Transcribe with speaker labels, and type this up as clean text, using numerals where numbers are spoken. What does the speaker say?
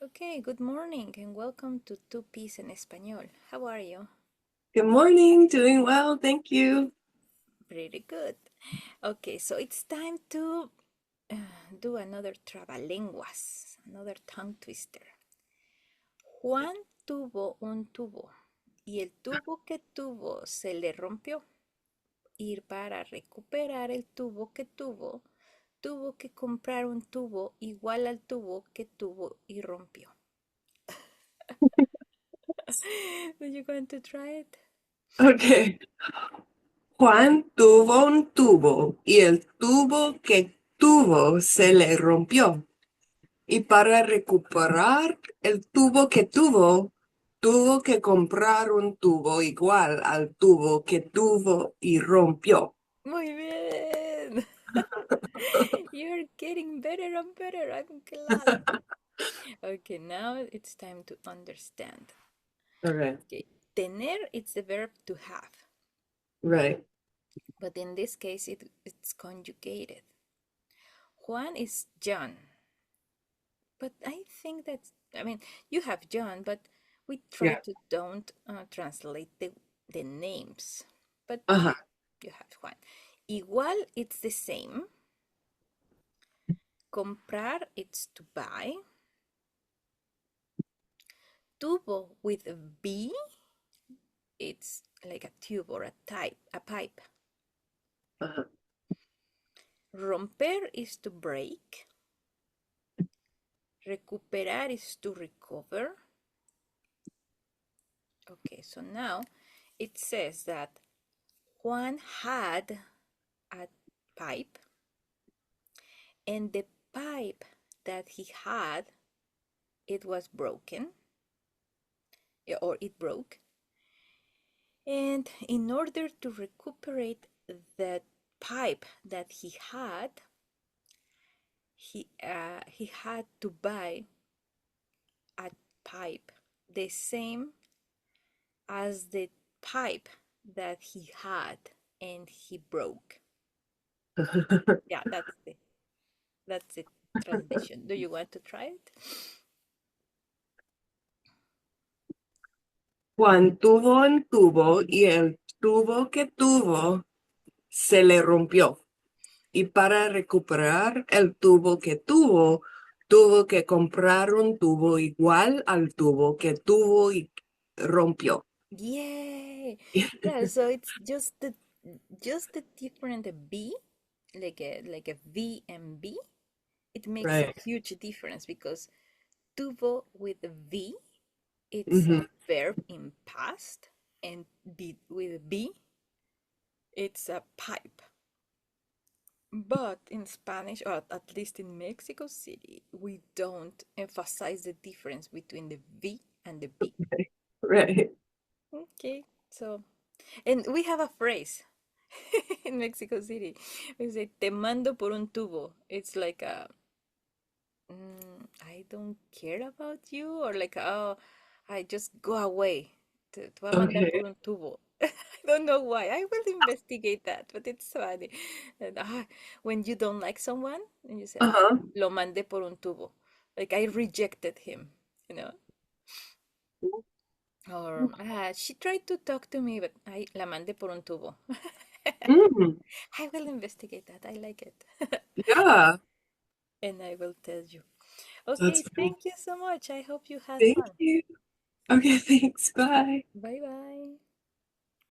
Speaker 1: Okay, good morning and welcome to Two P's en Español. How are you?
Speaker 2: Good morning. Doing well. Thank you.
Speaker 1: Pretty good. Okay, so it's time to do another trabalenguas, another tongue twister. Juan tuvo un tubo y el tubo que tuvo se le rompió. Y para recuperar el tubo que tuvo, tuvo que comprar un tubo igual al tubo que tuvo y rompió. Do you want to try it?
Speaker 2: Okay. Juan tuvo un tubo y el tubo que tuvo se le rompió. Y para recuperar el tubo que tuvo que comprar un tubo igual al tubo que tuvo y rompió.
Speaker 1: Muy bien. You're getting better and better. I'm glad. Okay, now it's time to understand.
Speaker 2: Okay.
Speaker 1: Okay, tener it's the verb to have,
Speaker 2: Right.
Speaker 1: but in this case it's conjugated. Juan is John, but I think that's, you have John, but we try
Speaker 2: Yeah.
Speaker 1: to don't translate the names, but
Speaker 2: Uh-huh.
Speaker 1: you have Juan. Igual, it's the same. Comprar, it's to buy. Tubo with a B, it's like a tube or a pipe.
Speaker 2: Uh-huh.
Speaker 1: Romper is to break. Recuperar is to recover. Okay, so now it says that Juan had a pipe, and the pipe that he had, it was broken, or it broke. And in order to recuperate the pipe that he had to buy a pipe the same as the pipe that he had and he broke. Yeah, that's the translation. Do you want to try it?
Speaker 2: Juan tuvo un tubo y el tubo que tuvo se le rompió. Y para recuperar el tubo que tuvo que comprar un tubo igual al tubo que tuvo y rompió.
Speaker 1: Yay! Yeah, so it's just the different B, like a V and B. It makes a
Speaker 2: Right.
Speaker 1: huge difference because tuvo with a V, it's a
Speaker 2: Hmm.
Speaker 1: verb in past, and with B, it's a pipe. But in Spanish, or at least in Mexico City, we don't emphasize the difference between the V and the B.
Speaker 2: Right.
Speaker 1: Okay, so, and we have a phrase in Mexico City. We say, te mando por un tubo. It's like I don't care about you, or like, oh, I just go away. Te voy a mandar por
Speaker 2: Okay.
Speaker 1: un tubo. I don't know why. I will investigate that, but it's funny. And, when you don't like someone, and you say,
Speaker 2: Uh-huh.
Speaker 1: lo mandé por un tubo. Like I rejected him, you know? Or, she tried to talk to me, but I la mandé por un tubo.
Speaker 2: Mm,
Speaker 1: I will investigate that. I like it.
Speaker 2: yeah,
Speaker 1: And I will tell you. Okay,
Speaker 2: that's cool.
Speaker 1: thank you so much. I hope you had
Speaker 2: Thank
Speaker 1: fun.
Speaker 2: you. Okay, thanks. Bye.
Speaker 1: Bye bye.